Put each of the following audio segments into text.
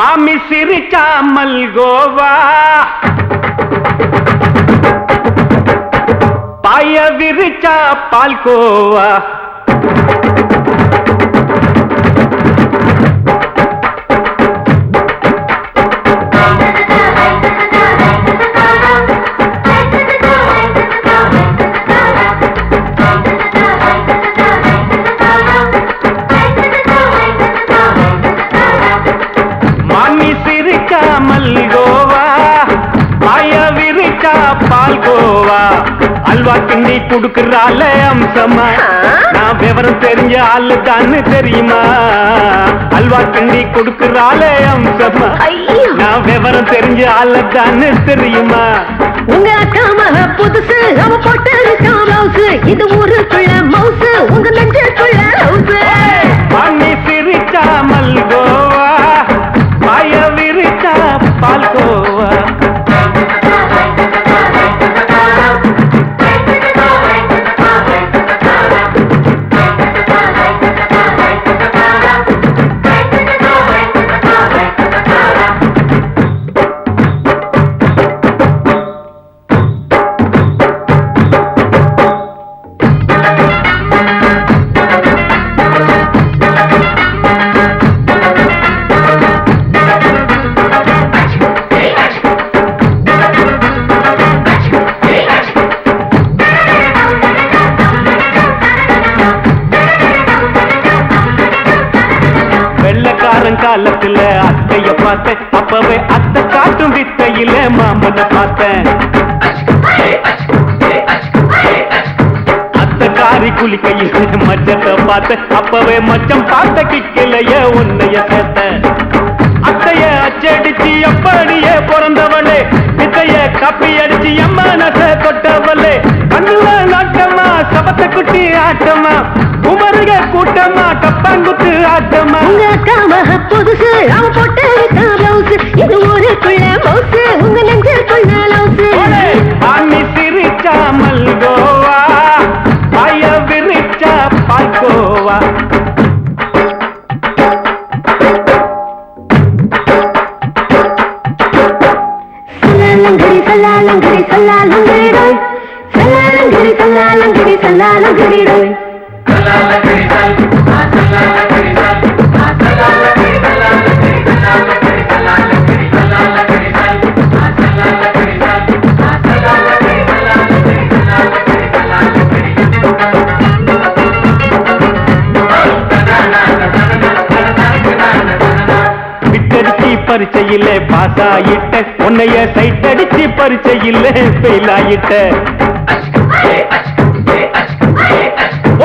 மாமி சிரிச்சா மல்கோவா பாய விரிச்சா பால்கோவா அல்வா கிண்டி குடுக்கறால அம்சமா நான் விவரம் தெரிஞ்ச ஆளு தான்னு தெரியுமா அல்வா கிண்டி குடுக்கறால அம்சமா நான் விவரம் தெரிஞ்ச ஆளு தான்னு தெரியுமா உங்க அக்கா மக புதுசு அவ போட்டு ப்ளவுஸ் இது ஊருக்குள்ள மவுசு உங்க நெஞ்சுக்குள்ள ஹவுஸ் பண்ணி சிரிச்சா மல்கோவா பாய விரிச்சா பால்கோவா காலத்துல அத்தைய பார்த்தேன் அப்பவே அத்தை காட்டும் வித்தையில மாமனை பார்த்தேன் அத்தை காரி குளிக்கையில மச்சத்தை பார்த்தேன் அப்பவே மச்சம் பார்த்த கிக்கலைய உன்னைய சேர்த்த அத்தைய அச்சடிச்சு அப்படியே பிறந்தவளே வித்தைய காப்பி அடிச்சு எம்மனச தொட்டவளே கண்ணுல நாட்டமா சபத்தை குட்டி ஆட்டமா உமருக கூட்டமா கப்பாங்குத்து ஆட்டமா உங்க அக்கா மக புதுசு அவ போட்டு ப்ளவுஸ் இது ஊருக்குள்ள மவுசு உங்க நெஞ்சுக்குள்ள லவுஸ் ஆமி சிரிச்சா மல்கோவா பாய விரிச்சா பால்கோவா சல்லாலங்கடி சல்லாலங்கடி ரோய் சல்லாலங்கடி சல்லாலங்கடி சல்லாலங்கடி ரோய் பரிச்சையில பாஸ் ஆயிட்ட உன்னைய சைட் அடிச்சு பரிச்சையில ஃபெயில் ஆயிட்ட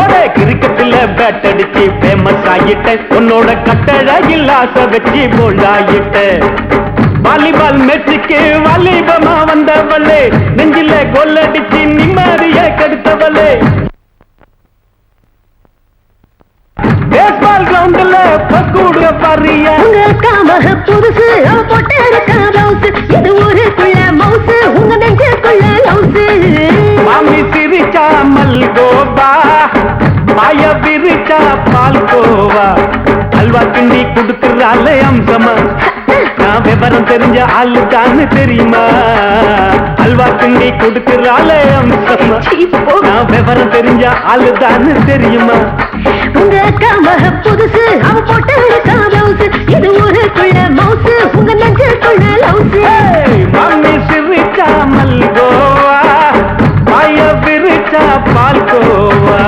ஒரே கிரிக்கெட்ல பேட் அடிச்சு ஃபேமஸ் ஆயிட்ட உன்னோட கட்டழகில் ஆசை வச்சு போல்ட் ஆயிட்ட வாலிபால் மேட்சுக்கு வாலிபமா வந்தவளே நெஞ்சில கோல் அடிச்சு நிம்மதிய கெடுத்தவளே பேஸ்பால் கிரவுண்ட்ல பக்கூடுக பாரியா உங்க அக்கா மக புதுசு அவ போட்டு ப்ளவுஸ் இது ஊருக்குள்ள மவுசு உங்க நெஞ்சுக்குள்ள லவுஸ் மாமி சிரிச்சா மல்கோவா பாய விரிச்சா பால்கோவா அல்வா கிண்டி குடுக்கறால அம்சமா நான் விவரம் தெரிஞ்ச ஆளு தான்னு தெரியுமா அல்வா கிண்டி குடுக்கறால அம்சமா நான் விவரம் தெரிஞ்ச ஆளு தான்னு தெரியுமா உங்க அக்கா மக புதுசு அவ போட்டு ப்ளவுஸ் இது ஊருக்குள்ள மவுசு உங்க நெஞ்சுக்குள்ள லவுஸ் மாமி சிரிச்சா மல்கோவா பாய விரிச்சா பால்கோவா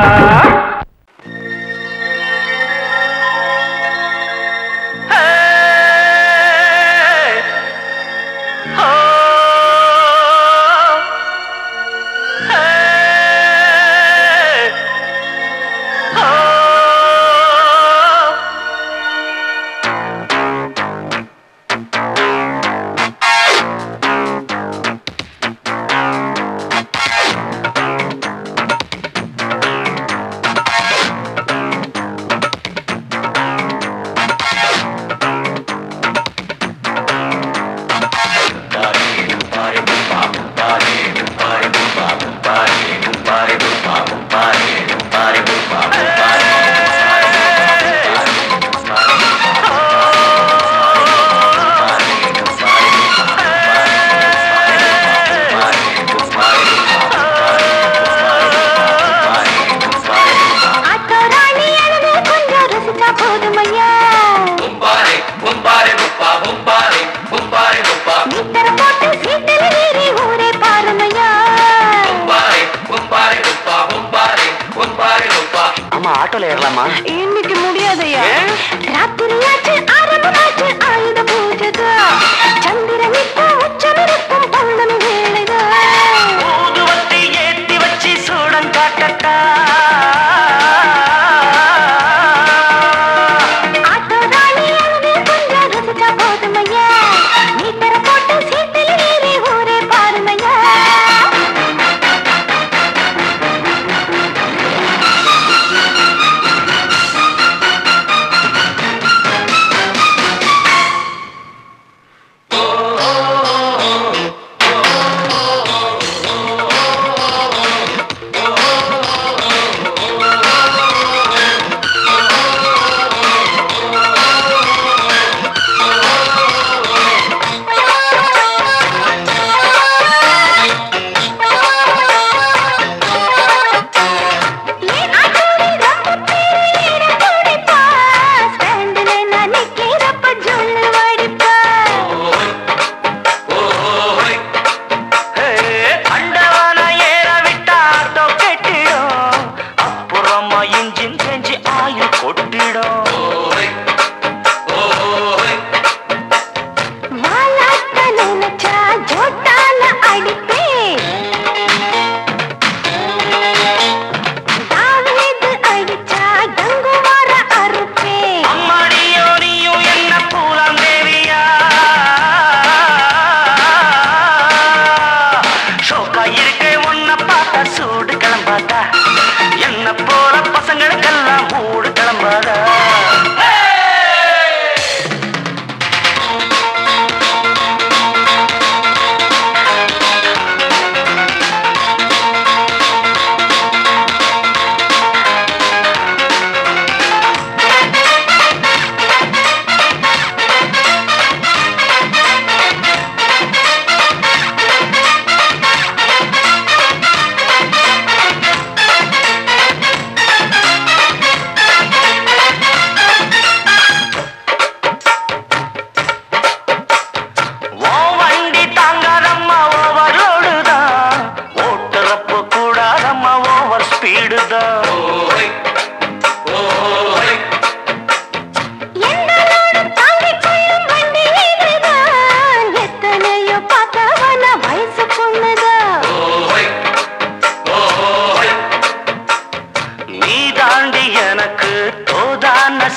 ஆட்டோல ஏறலாமா? இன்னைக்கு முடியாதையா? ராத்திரியாச்சு ஆரம்பமாச்சு ஆயுத பூஜைதா. சந்திரன் இப்போ உச்சமிருக்கும் பௌர்ணமி வேளைதா. ஊதுவத்தி ஏத்தி வச்சு சூடம் காட்டட்டா. ஆட்டோ ராணி அழுது கொஞ்சம் ரசிச்சா போதுமையா. மீட்டர போட்டு சீட்டில் ஏறி ஊரே பாருமையா.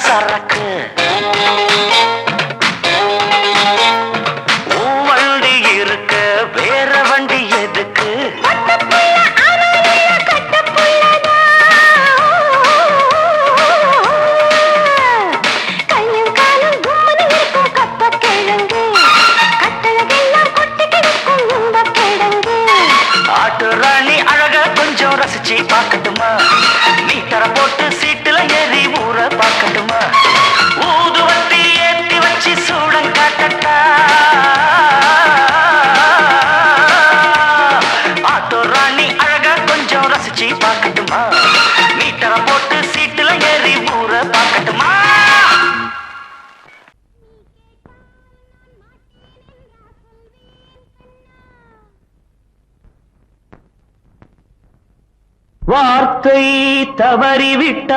சரக்கு வண்டி இருக்க வேற வண்டி எதுக்கு? ஆட்டு ராணி அழக கொஞ்சம் ரசிச்சு பார்க்கட்டுமா? மீட்டரை போட்டு சீட்டுல ஏறி ஊற பார்க்கட்டுமா? ஊதுவத்தி ஏத்தி வச்சு சூடம் காட்டட்டா. ஆட்டோ ராணி அழக கொஞ்சம் ரசிச்சு பார்க்கட்டுமா? மீட்டரை போட்டு சீட்டுல ஏறி ஊற பார்க்கட்டுமா? வார்த்தை தவறிவிட்டாய்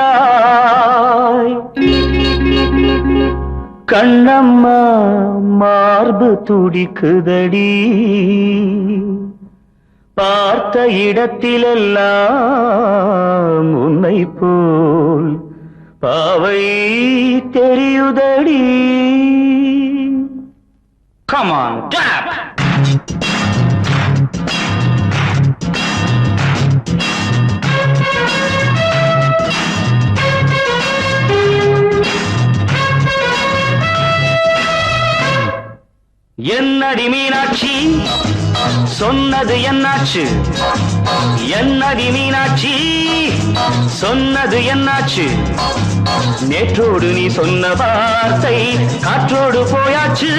கண்ணம்மா, மார்பு துடிக்குதடி. பார்த்த இடத்திலெல்லாம் உன்னை போல் பாவை தெரியுதடி. Come on, clap! என்னடி மீனாட்சி சொன்னது என்னாச்சு? என்னடி மீனாட்சி சொன்னது என்னாச்சு? நேற்றோடு நீ சொன்ன வார்த்தை காற்றோடு போயாச்சு.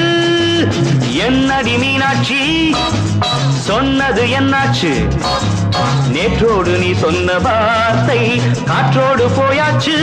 என்னடி மீனாட்சி சொன்னது என்னாச்சு? நேற்றோடு நீ சொன்ன வார்த்தை காற்றோடு போயாச்சு.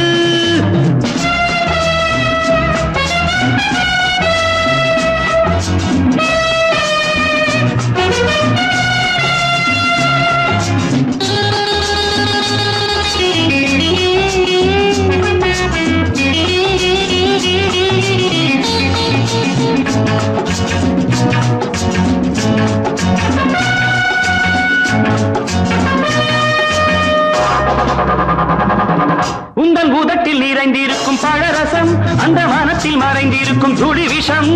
உந்தன் உதட்டில் நிறைந்திருக்கும் பழரசம் அந்த வானத்தில் மறைந்திருக்கும் துளி விஷம்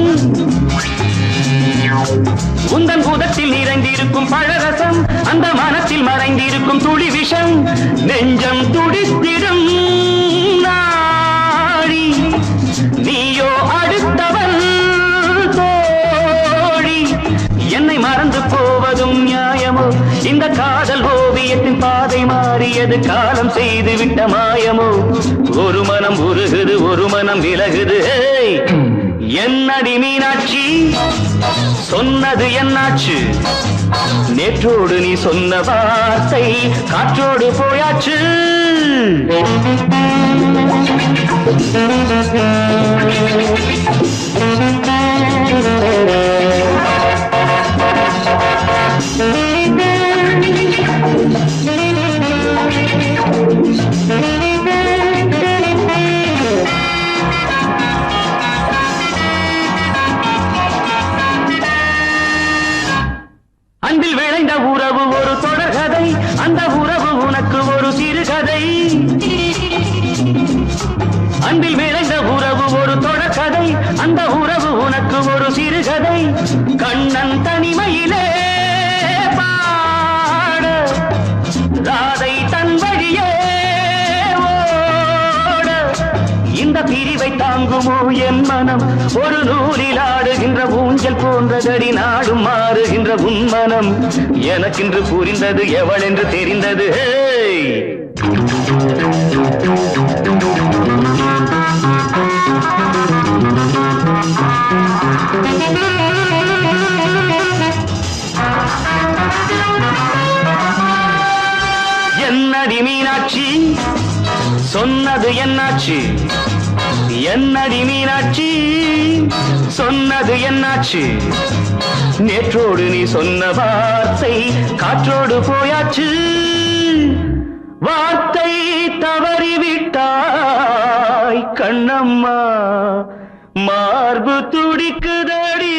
உந்தன் உதட்டில் நிறைந்திருக்கும் பழரசம் அந்த வானத்தில் மறைந்திருக்கும் துளி விஷம் நெஞ்சம் துடித்திடும் நாடி நீயோ அடுத்தவன் தோழி என்னை மறந்து போவதும் நியாயமோ இந்த காதல் ஓவியத்தின் பாதை மாறியது காலம் செய்து விட்ட மாயமோ ஒரு மனம் உருகுது ஒரு மனம் விலகுது என்னடி மீனாட்சி சொன்னது என்னாச்சு நேற்றோடு நீ சொன்ன வார்த்தை காற்றோடு போயாச்சு அன்பில் விளைந்த உறவு ஒரு தொடர்கதை அந்த உறவு உனக்கு ஒரு சிறுகதை அன்பில் விளைந்த உறவு ஒரு தொடர்கதை அந்த உறவு உனக்கு ஒரு சிறுகதை கண்ணன் தனிமையிலே பாட ராதை தன் வழியே ஓட இந்த பிரிவை தாங்குமோ என் மனம் ஒரு நூலில் ஆடுகின்ற ஊஞ்சல் போன்றதடி நாடும் மாறுகின்ற உன்மனம் எனக்கென்று புரிந்தது எவள் என்று தெரிந்தது என்னடி மீனாட்சி சொன்னது என்னாச்சு என்னடி மீனாட்சி சொன்னது என்னாச்சு நேற்றோடு நீ சொன்ன வார்த்தை காற்றோடு போயாச்சு வார்த்தை தவறிவிட்டாய் கண்ணம்மா மார்பு துடிக்குதடி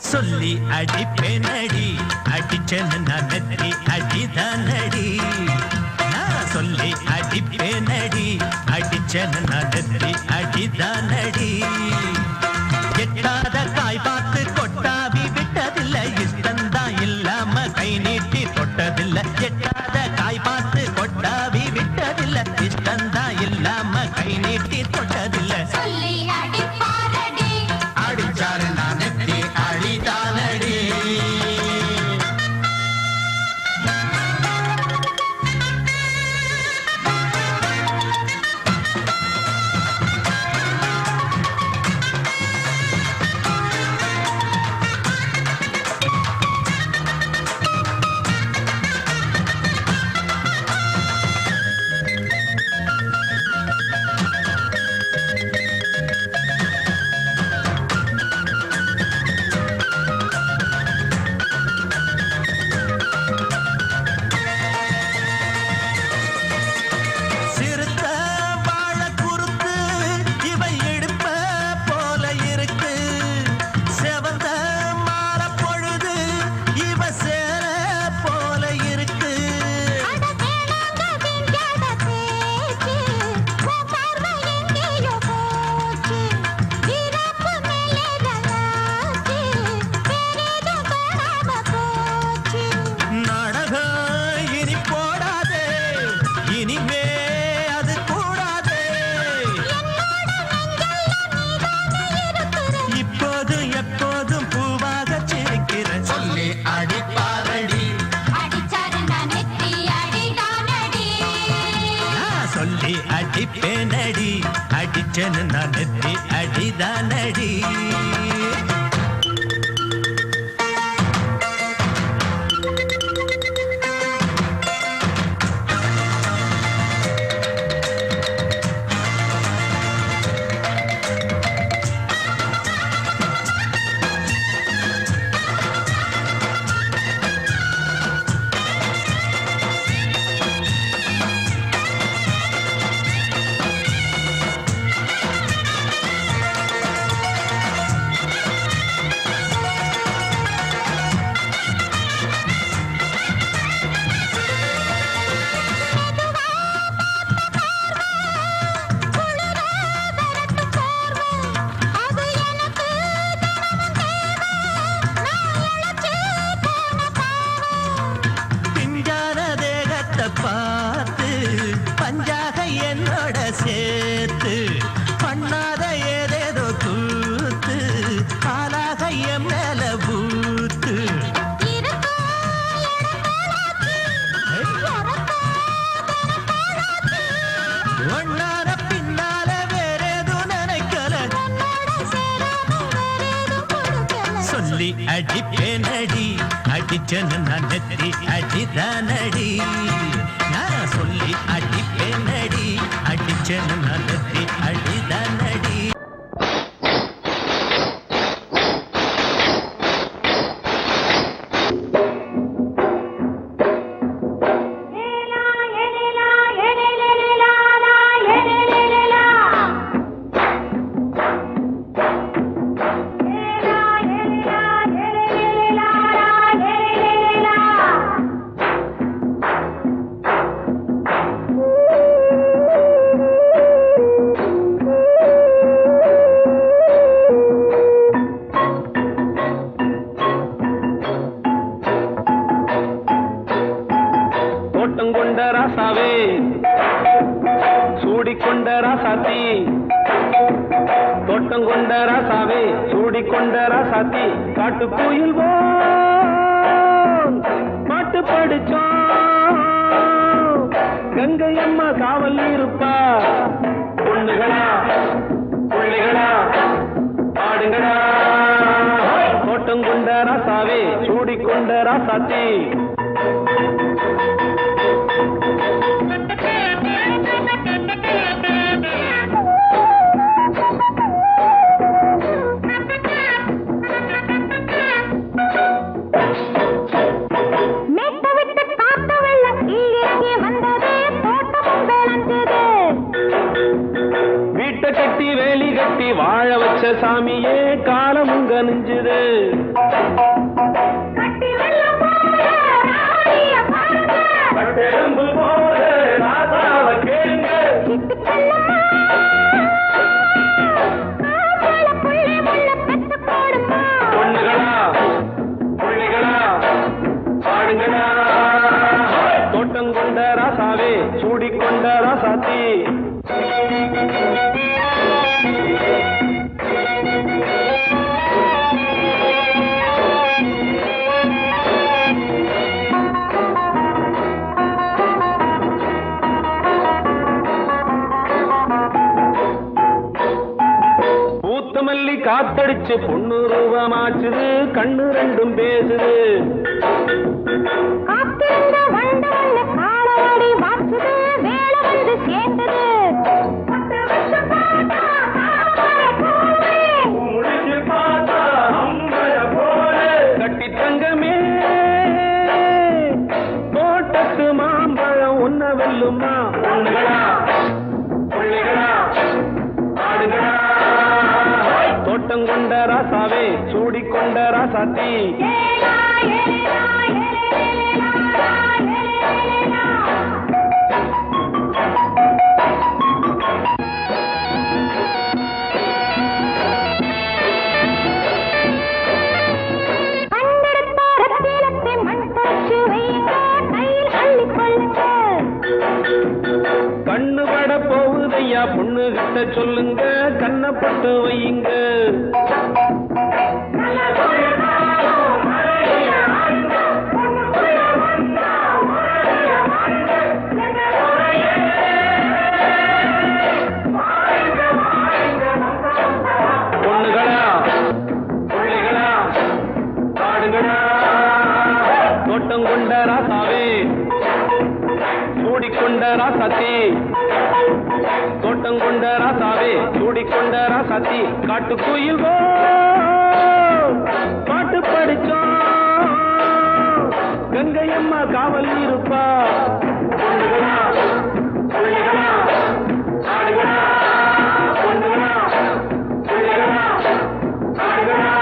சொல்லி அடிப்பேனடி அடிச்சேன்னு நான் நெத்தி அடிதானடி நான் சொல்லி அடிப்பேனடி அடிச்சேன்னு நான் நெத்தி அடிதானடி எட்டாத காய் பார்த்து கொட்டாவி விட்டதில்லை இஷ்டந்தான் இல்லாம கை நீட்டி தொட்டதில்லை எட்டாத காய் பார்த்து கொட்டாவி விட்டதில்லை இஷ்டந்தான் இல்லாம கை நீட்டி தொட்டதில்லை அடிச்சாரு நான் நெத்தி அடிதானடி அடிப்பேனடி அடிச்சேன்னு நான் நெத்தி அடிதானடி அடிச்சேன்னு நான் நெத்தி அடிதானடி நான் சொல்லி அடிப்பேனடி அடிச்சேன்னு நான் நெத்தி அடிதானடி தோட்டங்கொண்ட ராசாவே சூடிக்கொண்ட ராசாத்தி தோட்டங்கொண்ட ராசாவே சூடிக்கொண்ட ராசாத்தி காட்டுக்குயில் பாட்டு படிச்சோம் கங்கை அம்மா காவல் இருப்பா பொண்ணுகளா பிள்ளைகளா ஆடுங்களா தோட்டங்கொண்ட ராசாவே சூடிக்கொண்ட ராசாத்தி வீட்டை கட்டி வேலி கட்டி வாழ வச்ச சாமியே காலமும் கனிஞ்சுது பொண்ணுகளா பிள்ளைகளா ஆடுங்களா தோட்டங்கொண்ட ராசாவே சூடிக்கொண்ட ராசாத்தி பூத்தமல்லி காத்தடிச்சு பொண்ணு ரூபமாச்சுது கண்ணு ரெண்டும் பேசுது கட்டி தங்கமே தோட்டத்து மாம்பழம் உன்ன வெல்லுமா பொண்ணுகளா பிள்ளைகளா ஆடுகளா தோட்டங்கொண்ட ராசாவே சூடிக்கொண்ட ராசாத்தி கண்ணு பட போகுதையா பொண்ணு கிட்ட சொல்லுங்க கண்ணப்பட்டு வையுங்க பொண்ணுகளா பிள்ளைகளா ஆடுங்களா தோட்டங்கொண்ட ராசாவே சூடிக்கொண்ட ராசாத்தி தோட்டங்கொண்ட ராசாவே சூடிக்கொண்ட ராசாத்தி காட்டுக்குயில் பாட்டு படிச்சோம் கங்கை அம்மா காவல் இருப்பா பொண்ணுகளா பிள்ளைகளா ஆடுகளா பொண்ணுகளா பிள்ளைகளா ஆடுகளா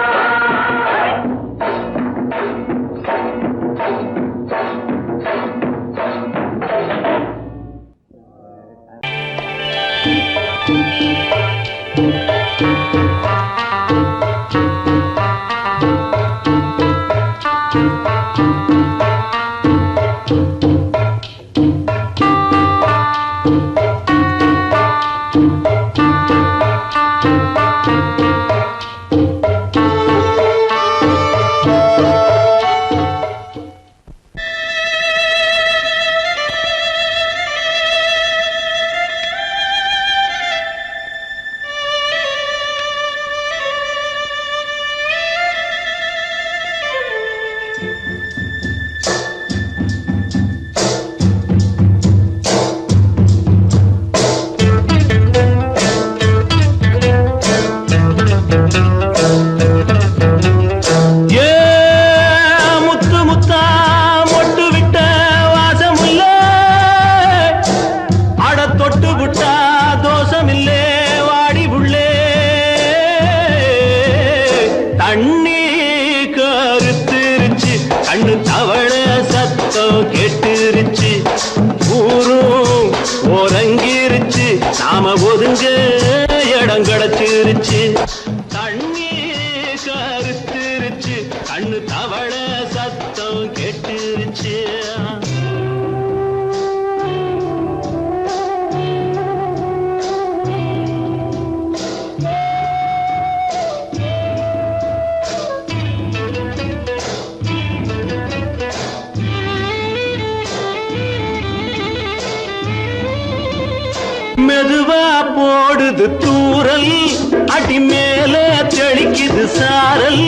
சத்தம் கேட்டுருச்சு ஊரும் ஓரங்கிருச்சு நாம ஒதுங்க இடம் கிடைச்சிருச்சு தண்ணி கருத்துருச்சு கண்ணு தவள சத்தம் கேட்டுருச்சு மெதுவா போடுது தூரல் அடி மேல தெளிக்குது சாரல்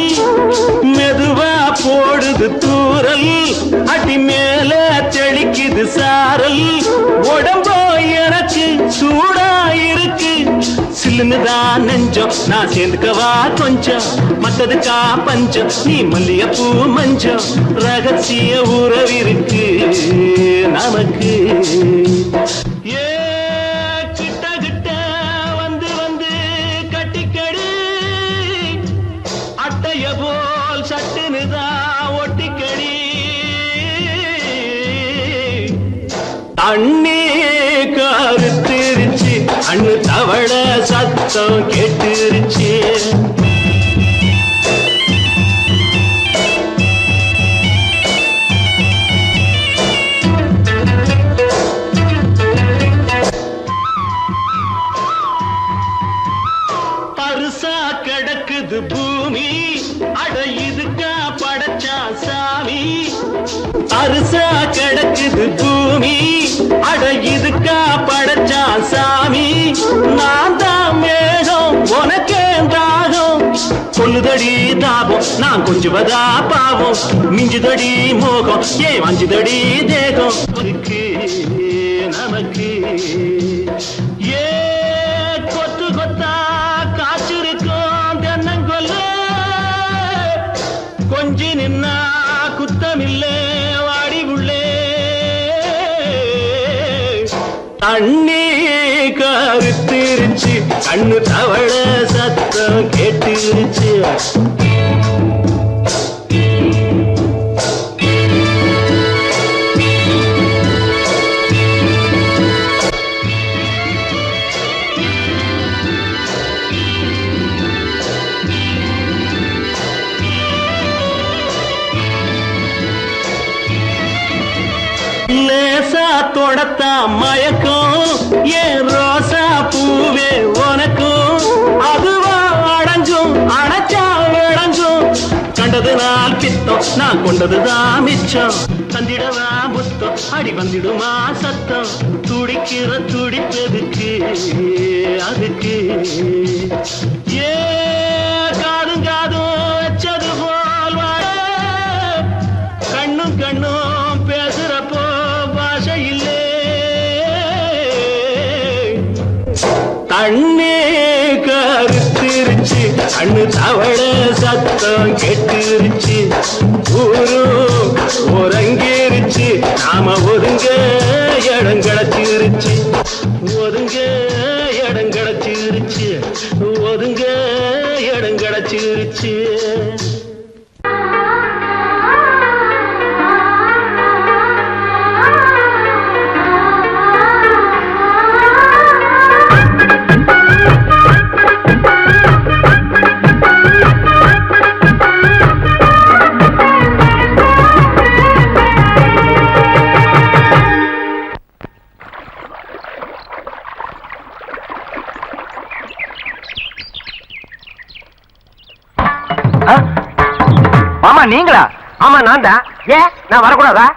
மெதுவா போடுது தூரல் அடி மேல தெளிக்குது சாரல் உடம்போ எனக்கு சூடா இருக்கு சில்லுன்னுதான் நெஞ்சம் நான் சேர்ந்துக்கவா கொஞ்சம் மத்ததுக்கா பஞ்சம் நீ மல்லிகைப்பூ மஞ்சம் ரகசிய உறவிருக்கு நமக்கு ஏ போல் சட்டுனுதான் ஒட்டிக்கடி தண்ணி கருத்திருச்சு அண்ணு தவள சத்தம் கேட்டுருச்சு பருசா கிடக்குது பூமி அட இதுக்கா படைச்சா சாமி அரிசா கிடக்குது பூமி அட இதுக்கா படைச்சா சாமி நான் தான் மேகம் உனக்கே தாகம் சொல்லுதடி தாபம் நான் கொஞ்சுவதா பாவம் மிஞ்சுதடி மோகம் ஏன் வஞ்சுதடி தேகம் நமக்கு ஏ கொத்து கொத்தா காய்ச்சிருக்கும் தென்னங்கொல்ல கொஞ்சி நின்னா குத்தமில்லே வாடி உள்ளே தண்ணி கருத்திருச்சு கண்ணு தவள சத்தம் கேட்டுருச்சு லேசா தொடத்தா மயக்கும் ஏன் ரோசா பூவே உனக்கும் அதுவா அடைஞ்சும் அடைச்சா விளைஞ்சும் கண்டது நாள் பித்தம் நான் கொண்டதுதான் மிச்சம் தந்திடவா புத்தம் அடி வந்திடுமா சத்தம் துடிக்கிற துடிப்பதுக்கு அதுக்கு ஏ காதும் காதும் வச்சது போல் வாழ கண்ணும் கண்ணும் பேசுறப்போ பாஷை இல்லே தண்ணி கருத்திருச்சு கண்ணு தவள சத்தம் கேட்டுருச்சு ஊரும் ஒரங்கிருச்சு நாம ஒதுங்க இடம் கிடைச்சிருச்சு ஒதுங்க இடம் கிடைச்சிருச்சு ஒதுங்க இடம் கிடைச்சிருச்சு மாமா நீங்களா? ஆமா நான் தான். ஏன் நான் வரக்கூடாதா?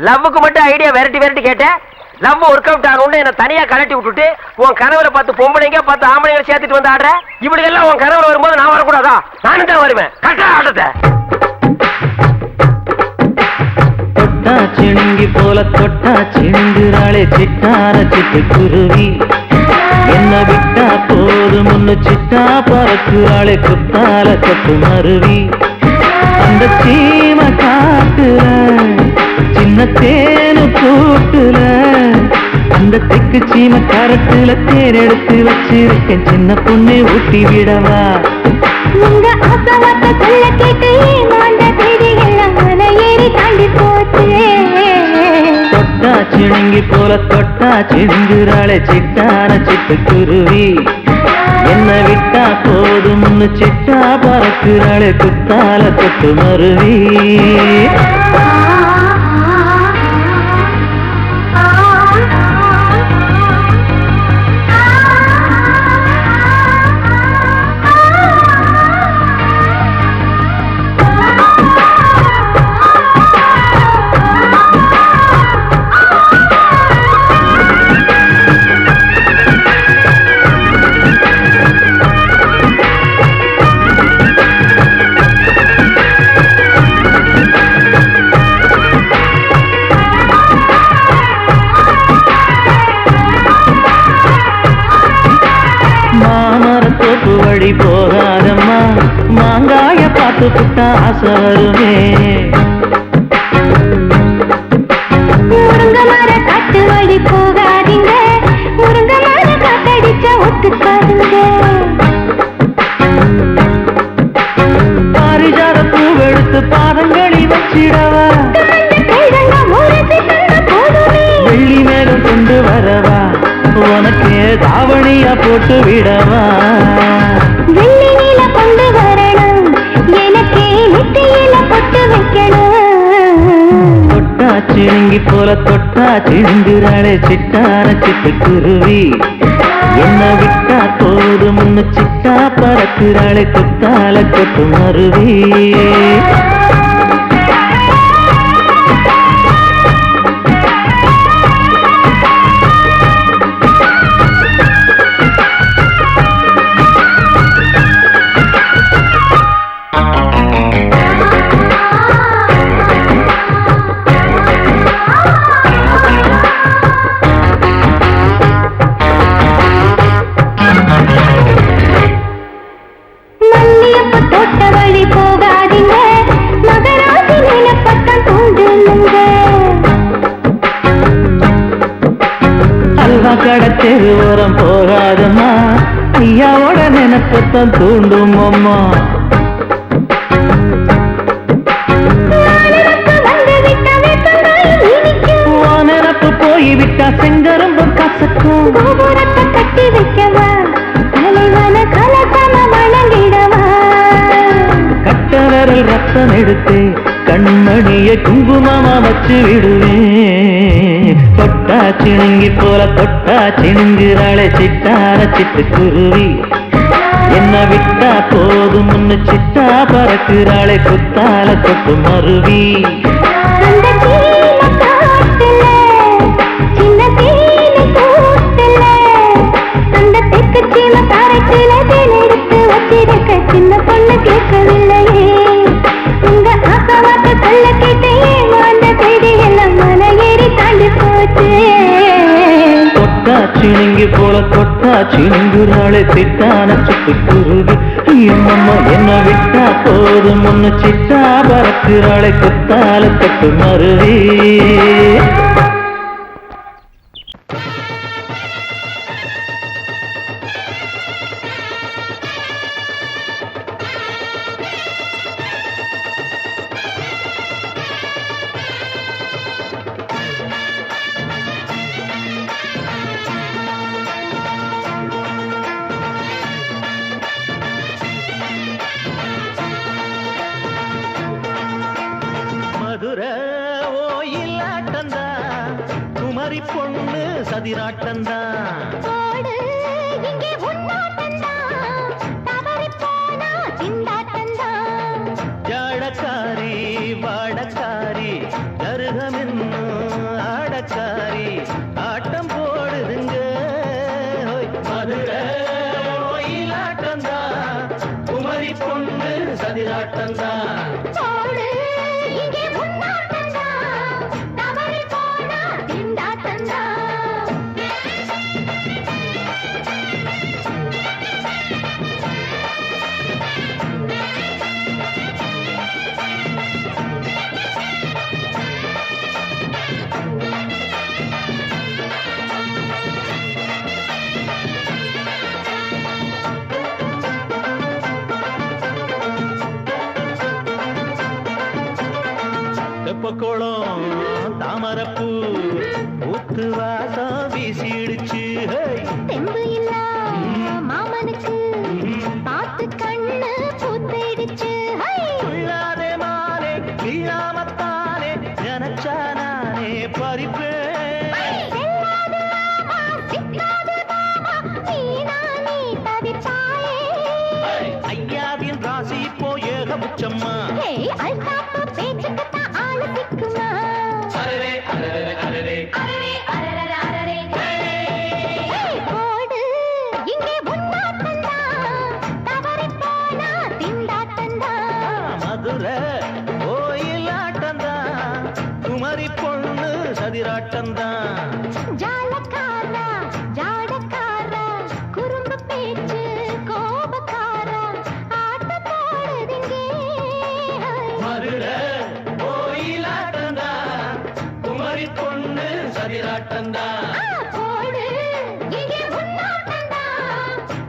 லவ்வுக்கு மட்டும் ஐடியா வெரைட்டி வெரைட்டி கேட்டேன். லவ் ஒர்க் அவுட் ஆகணும்னு என்ன தனியா கலட்டி விட்டுட்டு உன் கனவுல பார்த்து பொம்பளைங்க பார்த்து ஆம்பளைங்களை சேர்த்துட்டு வந்து ஆடுற. இப்படி எல்லாம் உன் கனவுல வரும்போது நான் வரக்கூடாதா? நானும் தான் வருவேன். கரெக்டா ஆட்டத்தை தொட்டா சிணுங்கி போல தொட்டா சிணுங்குறாளே சிட்டார சிட்டு குருவி என்ன விட்டா போதும் முன்னு சிட்டா பறக்குறாளே குத்தால கொத்து மருவி அந்த சீம காட்டுல சின்ன தேனு கூட்டுல அந்த தெக்கு சீம கரட்டுல தேர் எடுத்து வச்சிருக்கேன் சின்ன பொண்ணு ஊட்டி விடவா உங்க ஆசவாத்த சொல்ல கேட்டு மாண்ட தேதி எல்லாம் மன ஏறி தாண்டி போச்சு சிணுங்கி போல தொட்டா சிணுங்குறாளே சிட்டான சிட்டுக்குருவி என்ன விட்டா போதும்னு சிட்டா பறக்குறாளே குத்தால தொட்டு மருவி மாமரத்தோப்பு வழி போகாதம்மா மாங்காய பார்த்து புட்டா ஆசை வருமே முருங்க மர காட்டு வழி போகாதீங்க முருங்க மர காத்தடிச்ச ஒத்துக்காதுங்க பாரிஜாத பூவெடுத்து பாதங்களில் வச்சிடவா வெள்ளி மேகம் கொண்டு வரவா உனக்கு தாவணியா போட்டு விடவா வெள்ளி நீல கொண்டு வரணும் எனக்கே நெத்தியில பொட்டு வைக்கணும் தொட்டா சிணுங்கி போல தொட்டா சிணுங்குறாளே சிட்டான சிட்டுக்குருவி என்ன விட்டா போதும்னு சிட்டா பறக்குறாளே குத்தால கொட்டு மருவி மல்லியப்ப தோட்ட வழி போகாதீங்க மகராசி நிலப்பட்டம் தூண்டுங்க அல்வா கடை தெரு ஓரம் போகாதம்மா ஐயாவோட நினைப்பத்தான் தூண்டும் அம்மா நினப்பு போய்விட்டா செங்கரும்பு கசக்கும் கோபுரத்தை கட்டி வைக்கவா தலைவன கலசம வணங்கிடவா கட்ட விரல் ரத்தம் எடுத்து கண்மணிய குங்குமமா வச்சு விடுவேன் தொட்டா சிணுங்கி போல தொட்டா சிணுங்குறாளே சிட்டான சிட்டுக்குருவி என்ன விட்டா போதும்னு சிட்டா பறக்குறாளே குத்தால தொட்டு மருவி அந்த சீன காட்டுல சின்ன சீனி கூட்டுல அந்த தெற்கு சீன காரைக்குல தேன் எடுத்து வச்சிருக்க சின்ன பொண்ணு கேட்கவில்லையே உங்க ஆசவாக்க சொல்ல கேட்டையே அந்த செய்தி எல்லாம் மலை ஏறி தாண்டி போச்சு தொட்டா சிணுங்கி போல தொட்டா சிணுங்குறாளே சிட்டான சிட்டுக்குருவி எம்மம்மா என்ன விட்டா போதும் ஒன்னு சிட்டா பறக்குறாளே குத்தால தொட்டு மருவி மதுரை ஓயிலாட்டந்தா குமரி பொண்ணு சதிராட்டந்தா ஓடு இங்கே உன்னாட்டந்தா தவறி போனா திண்டாட்டந்தா ஜாடக்காரி வாடக்காரி கருகமென்னு ஆடக்காரி ஆட்டம் போடுதுங்க ஹோய். மதுரை ஓயிலாட்டந்தா குமரி பொண்ணு சதிராட்டந்தா ஓடு இங்கே உன்னாட்டந்தா தவறி போனா திண்டாட்டந்தா தெப்பக்குளம் தாமரப்பூ வாசம் வீசிடுச்சு தெம்பு இல்ல மாமனுக்கு பார்த்து கண்ணு பூத்திடுச்சு உள்ளாதே மாலே வீழாமத்தானே நினைச்சா நானே பறிப்பேன் ஐயாவின் ராசி இப்போ ஏகபட்சம்மா பேச்சுக்கத்தான் ஆளு திக்குமா போடு இங்கே உன்னாட்டந்தா தவறி போனா திண்டாட்டந்தா மதுரை கோயிலாட்டந்தான் குமரி பொண்ணு சதிராட்டந்தான் ஜாலக்காரா ஜாடக்காரா குறும்பு பேச்சு கோபக்காரா ஆட்ட போடுதிங்கே மதுரை கோயிலாட்டந்தான் குமரி பொண்ணு சதிராட்டந்தான் போடு இங்கே உன்னாட்டந்தா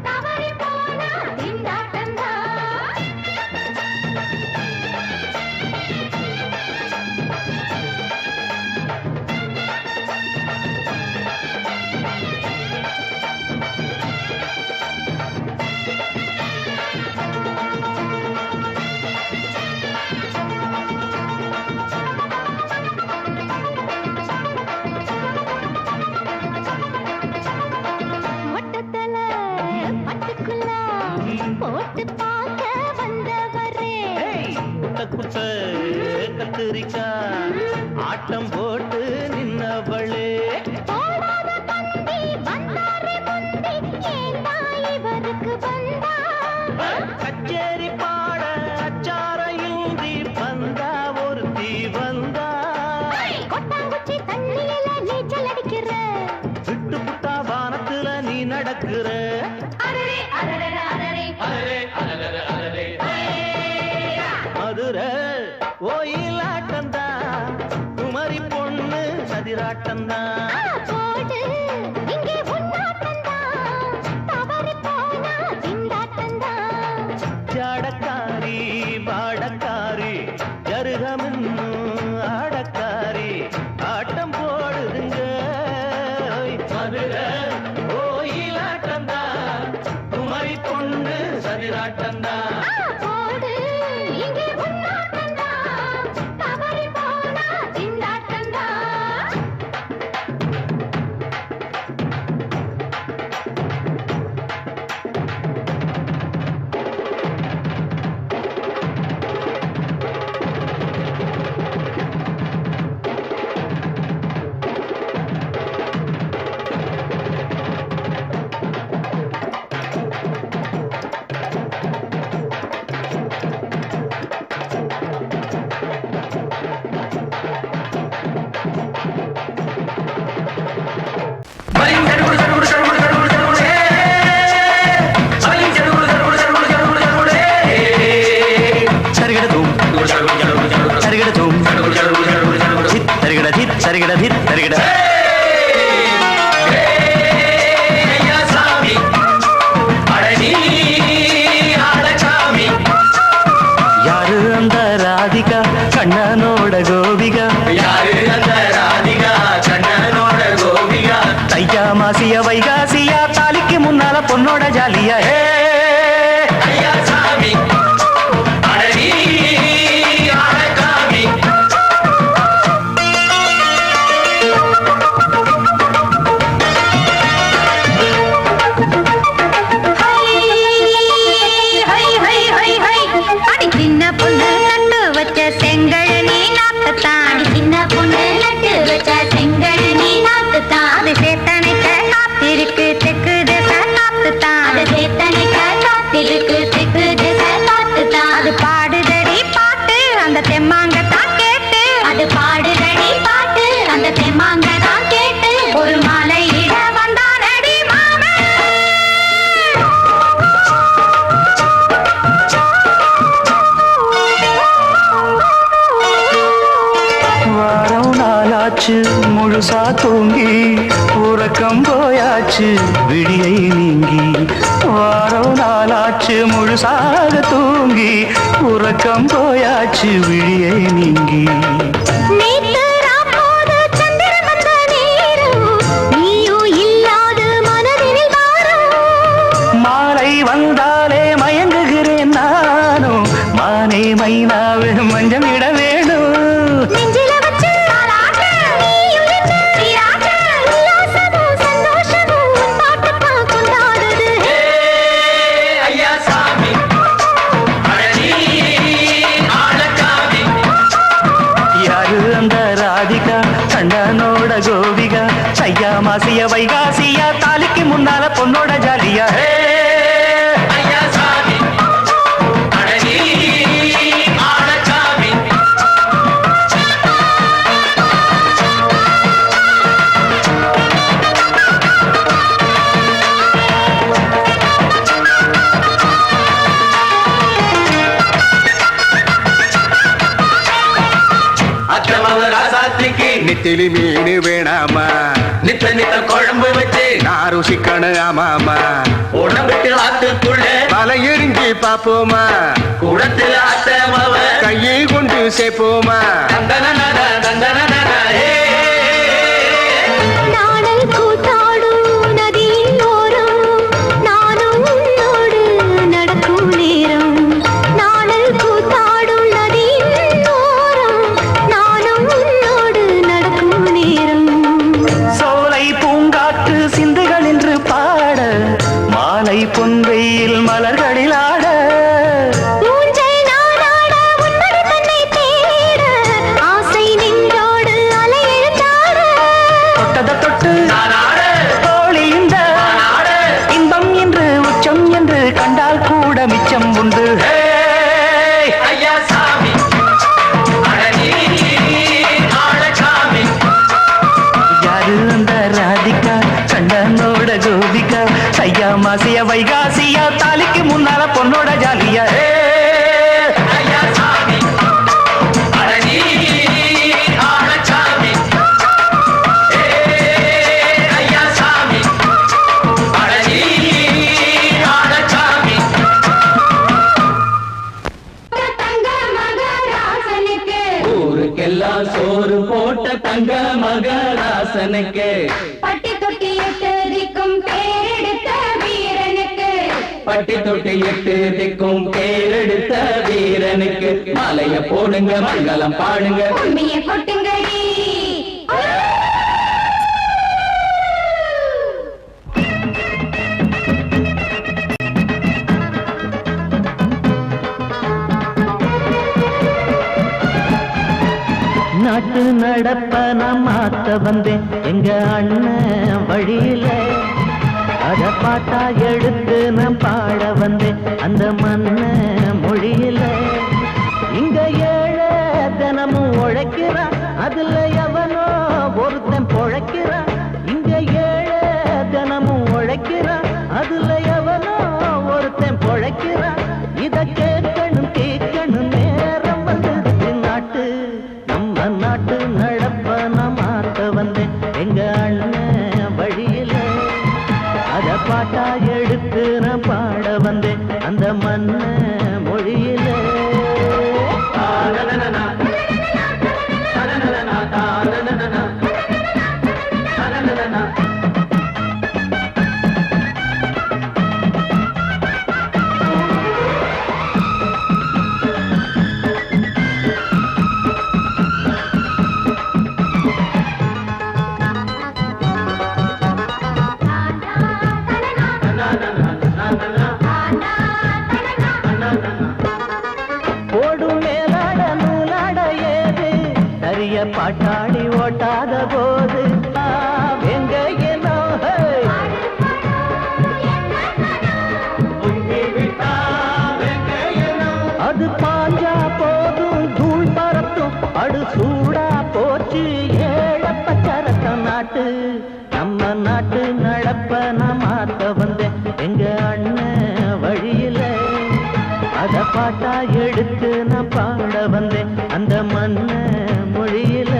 தவறி போனா திண்டாட்டந்தா மொட்டத்தல பட்டுக்குள்ள போட்டு பார்க்க வந்தவரே குட்ட கத்திரிக்கா ஆட்டம் போட்டு நின்னவளே போடாத பந்தி வந்தாரே முந்தி ஏண்டா இவருக்கு வந்தா கச்சேரி பாட அச்சார இந்தி வந்தா ஒருத்தி வந்தா கொட்டாங்குச்சி தண்ணியில நீச்சல் அடிக்கிற விட்டு புட்டா வானத்துல நீ நடக்கிற அரரே அரரே அரரே மதுரை கோயிலாட்டந்தா குமரி பொண்ணு சதிராட்டந்தா போடு இங்கே உன்னாட்டந்தா தவறி போனா திண்டாட்டந்தா ஜாடக்காரி பாடக்காரி ஜருகமின்னு ஆடக்காரி ஆட்டம் போடுதுங்க மதுரை கோயிலாட்டந்தா குமரி பொண்ணு சதிராட்டந்தா போடு இங்கே உன்னாட்டந்தா தவறி போனா திண்டாட்டந்தா யாரு அந்த ராதிகா கண்ணனோட கோபிகா தையா மாசிய வைகாசியா தாலிக்கு முன்னால பொண்ணோட ஜாலியா அடி சின்ன பொண்ணு நட்டு வச்ச செங்கழ நீ நாட்டுத்தான் சின்ன பொண்ணு நட்டு வச்ச செங்கழ நீ நாட்டுத்தான் அது சேத்தனைக்க காத்திருக்கு தெற்கு திசை காத்துத்தான் அது சேத்தனைக்க காத்திருக்கு தெற்கு திசை காத்துத்தான் அது பாடுதடி பாட்டு அந்த தெம்மாங்க தான் கேட்டு அது பாடுதடி பாட்டு அந்த தெம்மாங்க தான் கேட்டு ஒரு மாலை இட வந்தானடி மாமே வாரம் நாளாச்சு முழுசா தூங்கி உறக்கம் போயாச்சு விடியை நீங்கி வாரம் நாளாச்சு முழுசாக தூங்கி உறக்கம் போயாச்சு விடியை நீங்கி நேத்து ராப்போது சந்திரன் வந்த நேரம் தன்னோட கோபிகா சையா மாசிய வைகாசியா தாலிக்கு முன்னால பொண்ணோட ஜாலியா ஐயா சாமி அடனி ஆளச்சாமி நெத்திலி மீன் வேணாமா நித்த நித்த குழம்பு வச்சு நான் ருசிக்கணும் ஆமாமா உடம்புக்கு ஆத்துக்குள்ள பல எரிஞ்சு பாப்போமா குடத்துல ஆத்தமாவ கையை கொண்டு சேர்ப்போமா தந்தன தந்தன நாடல் கூத்தாடும் நதியின் ஓரம் நானும் உன்னோடு நடக்கும் நேரம் நாடல் கூத்தாடும் நதியின் ஓரம் நானும் உன்னோடு நடக்கும் நேரம் சோலை பூங்காற்று சிந்துகள் என்று பாட மாலை பொன்வெயில் மலர்களில் ஆட ஊஞ்சல் நானாட உன்மடி தன்னை தேட ஆசை நின்றோடு அலையெழுந்தாட தொட்டத தொட்டு தோழி இந்த இன்பம் என்று உச்சம் என்று கண்டால் கூட மிச்சம் உண்டு ஐயா சாமி யாரு அந்த ராதிகா கண்டனோட கோபிகா சையா மாசிய வைகாசியா தாலிக்கு முன்னால பொண்ணோட ஜாலியா ஐயா சாமி அடனி ஆளச்சாமி ஐயா சாமி அடனி ஆளச்சாமி தங்க மகராசனுக்கு ஊருக்கெல்லாம் சோறு போட்ட தங்க மகராசனுக்கு பட்டி தொட்டி எட்டதிக்கும் பேரெடுத்த வீரனுக்கு பட்டி தொட்டி எட்டு திக்கும் பேரெடுத்த வீரனுக்கு மாலைய போடுங்க மங்களம் பாடுங்க உண்மையை கொட்டுங்கடி நாட்டு நடப்ப நான் மாத்த வந்தேன் எங்க அண்ணன் வழியில அத பாட்டா எடுத்து நான் பாட வந்தேன் அந்த மண்ண மொழியில இங்க ஏழை தினமும் உழைக்கிறான் அதுல எவனோ ஒருத்தன் பொழைக்கிறான் இங்க ஏழை தினமும் உழைக்கிறான் அதுல எவனோ ஒருத்தன் பொழைக்கிறான் இத கேட்கணும் கேட்கணும் நேரம் வந்துடுச்சு நாட்டு நம்ம நாட்டு நடப்ப நான் மாத்த வந்தேன் எங்க அண்ணன் வழியில அத பாட்டா எடுத்து நான் பாட வந்தேன் அந்த மண்ண மொழியில ஓடும் மேலாட நூலாட ஏது சரிய பாட்டாடி ஓட்டாத போது எங்க ஏனோ அது பாஞ்சா போதும் தூள் பறத்தும் அடு சூடா போச்சு ஏழப்பச்சரத்தம் நாட்டு நம்ம நாட்டு நடப்ப நான் மாத்த வந்தேன் எங்க அண்ணன் வழியில அத பாட்டா எடுத்து நான் பாட வந்தேன் அந்த மண்ண மொழியில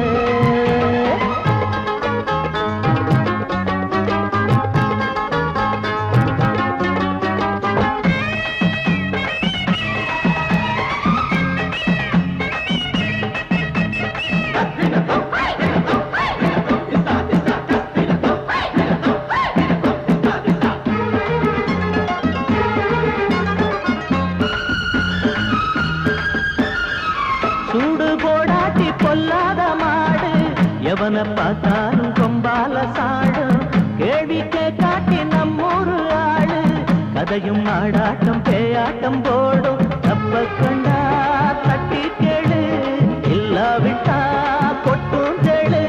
சூடு போடாட்டி பொல்லாத மாடு எவனை பார்த்தாலும் கொம்பால சாடும் கேள்வி காட்டி நம்மூரு ஆளு கதையும் ஆடாட்டம் பேயாட்டம் போடும் தப்ப கண்டா தட்டி கேளு இல்லாவிட்டா கொட்டும் கேளு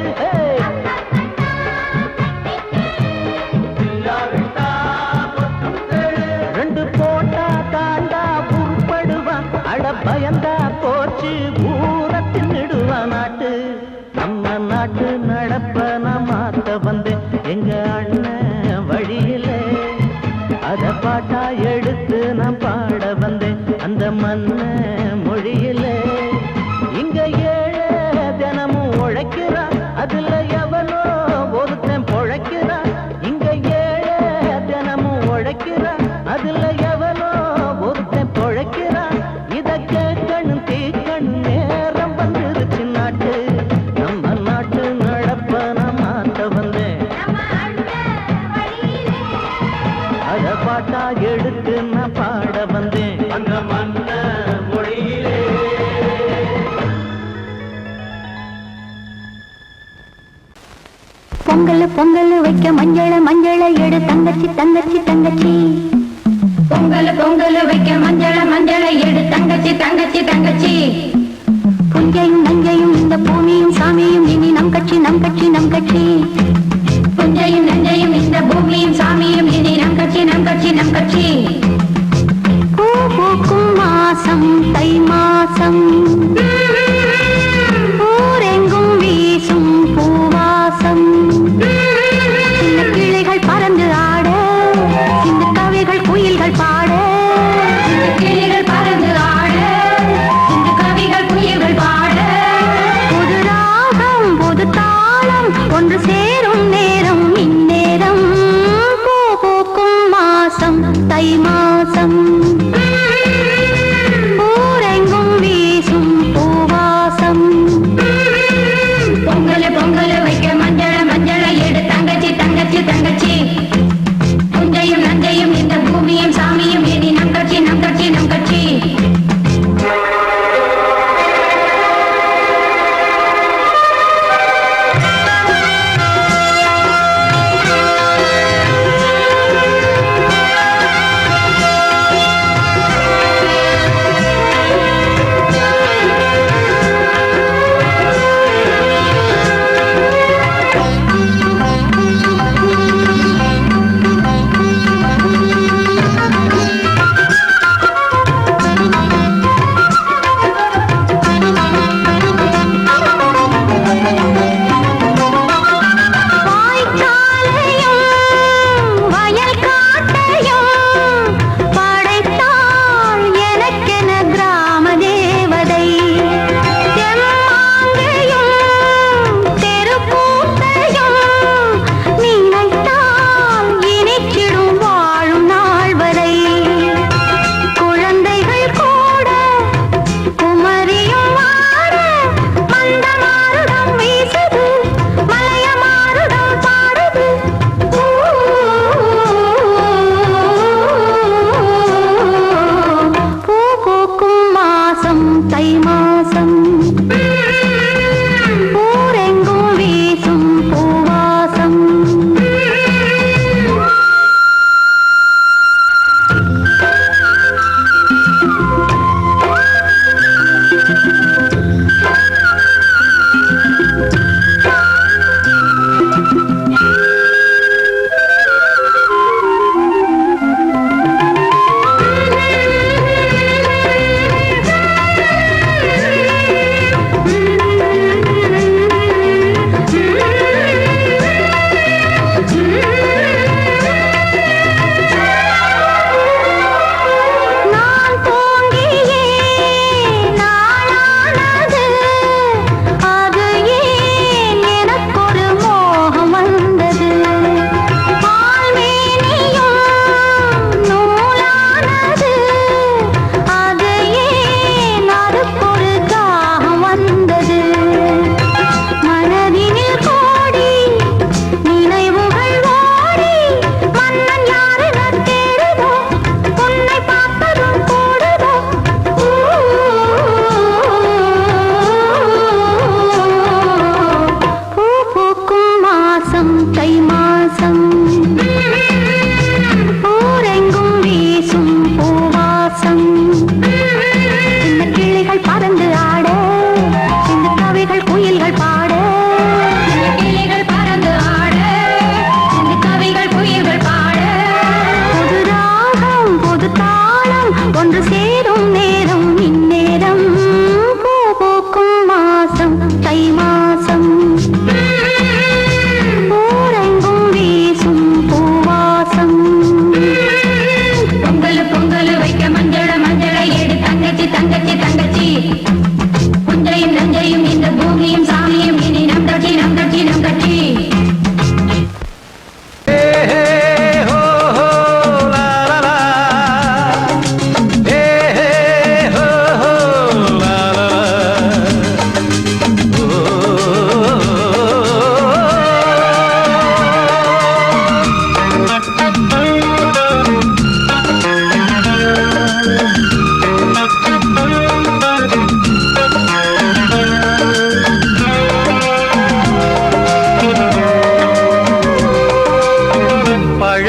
பொங்கல் பொங்கல் வைக்க மஞ்சள மஞ்சள எடு தங்கச்சி தங்கச்சி தங்கச்சி பொங்கல் பொங்கல் வைக்க மஞ்சள மஞ்சள எடு தங்கச்சி தங்கச்சி தங்கச்சி புஞ்சையும் நஞ்சையும் இந்த பூமியும் சாமியும் இனி நம் கட்சி நம் கட்சி நம் கட்சி புஞ்சையும் நஞ்சையும் இந்த பூமியும் சாமியும் இனி நம் கட்சி நம் கட்சி நம் கட்சி பூ பூக்கும் மாசம் தை மாசம் ஊரெங்கும் வீசும் பூவாசம் சின்ன கிளைகள் பறந்து ஆட சின்ன கவிகள் குயில்கள் பாட சின்ன கிளைகள் பறந்து ஆட சின்ன கவிகள் குயில்கள் பாட புது ராகம் புது தாளம் ஒன்று சேரும் நேரம் இந்நேரம் பூ பூக்கும் மாசம் தை மாசம் ஊரெங்கும் வீசும் பூவாசம் பொங்கல் பொங்கல் வைக்க மஞ்சள மஞ்சள எடு தங்கச்சி தங்கச்சி தங்கச்சி புஞ்சையும் நஞ்சையும் இந்த பூமியும் சாமியும் இனி நம் கட்சி நம் கட்சி நம் கட்சி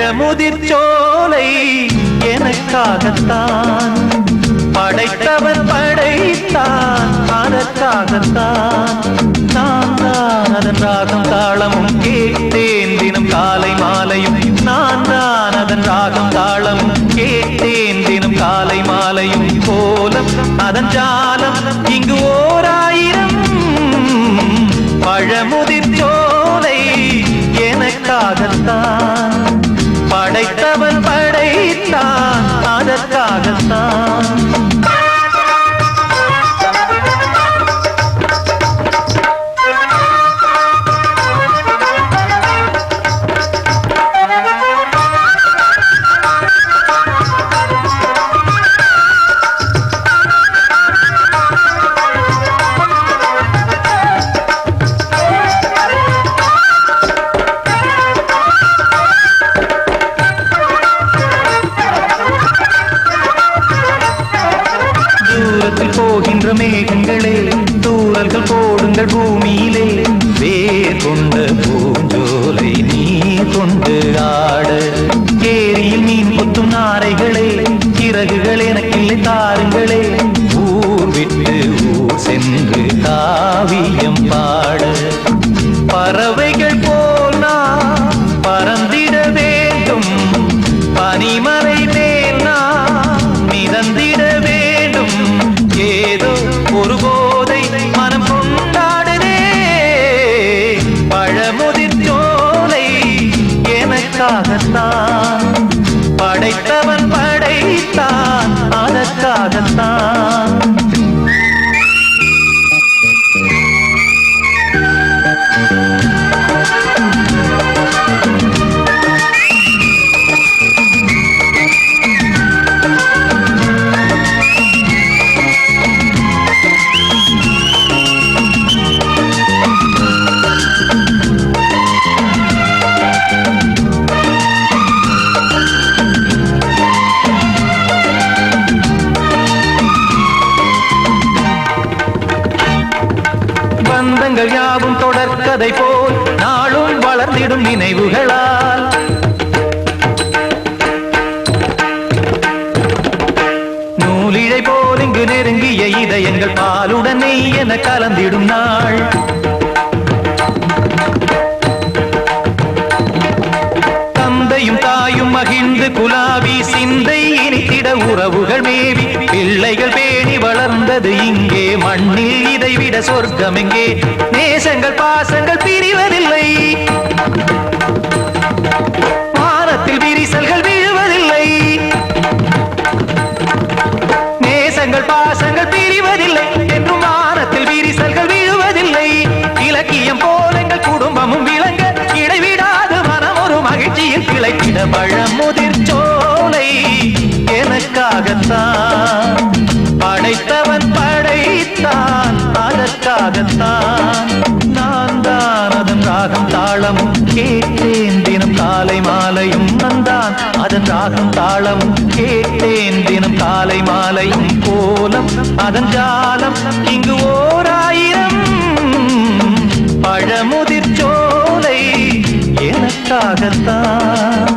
பழமுதிர் சோலை எனக்காகத்தான் படைத்தவன் படைத்தான் அதற்காகத்தான் நான் தான் அதன் ராகம் தாளமும் கேட்டேன் தினம் காலை மாலையும் நான் தான் அதன் ராகம் தாளமும் கேட்டேன் தினம் காலை மாலையும் கோலம் அதன் ஜாலம் இங்கு ஓராயிரம் பழமுதிர் சோலை எனக்காகத்தான் படைத்தவன் படைத்தான் அதற்காகத்தான் போகின்ற மேகங்களே தூரல்கள் போடுங்கள் பூமியிலே வேர் கொண்ட பூஞ்சோலை நீ கொண்டு ஆட ஏரியில் மீன் கொத்தும் நாரைகளே இறகுகள் எனக்கில்லை தாருங்களே ஊர் விட்டு ஊர் சென்று காவியம் பாட பறவைகள் போல் நான் பறந்திட வேண்டும் பனிமலை மேல் நான் மிதந்திட வேண்டும் ஏதோ ஒரு போதை மனம் கொண்டாடுதே பழமுதிர் சோலை எனக்காகத்தான் படைத்தவன் படைத்தான் அதற்காகத்தான் பந்தங்கள் யாவும் தொடர்கதை போல் நாளும் வளர்ந்திடும் நினைவுகளால் நூலிழை போல் இங்கு நெருங்கிய இதயங்கள் பாலுடன் நெய் என கலந்திடும் நாள் தந்தையும் தாயும் மகிழ்ந்து குலாவி சிந்தை இனித்திட உறவுகள் மேவி பிள்ளைகள் பேணி வளர்ந்தது இங்கே மண்ணில் இதைவிட சொர்க்கம் எங்கே நேசங்கள் பாசங்கள் பிரிவதில்லை வானத்தில் விரிசல்கள் விழுவதில்லை நேசங்கள் பாசங்கள் பிரிவதில்லை என்றும் வானத்தில் விரிசல்கள் விழுவதில்லை இலக்கியம் போல எங்கள் குடும்பமும் விளங்க இடைவிடாது மனம் ஒரு மகிழ்ச்சியில் கிளைத்திட பழமுதிர் சோலை எனக்காகத்தான் படைத்தவன் படைத்தான் அதற்காகத்தான் நான் தான் அதன் ராகம் தாளமும் கேட்டேன் தினம் காலை மாலையும் நந்தான் அதன் ராகம் தாளமும் கேட்டேன் தினம் காலை மாலையும் கோலம் அதன் ஜாலம் இங்கு ஓராயிரம் பழமுதிர் சோலை எனக்காகத்தான்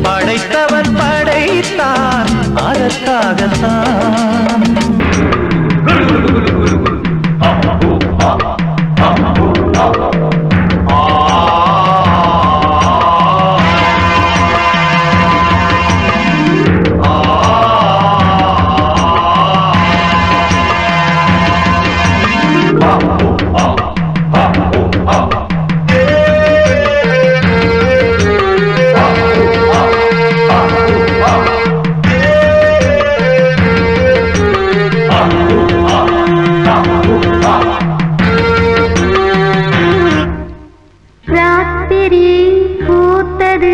படைத்தவன் படைத்தான் அதற்காகத்தான் ராத்திரி பூத்தது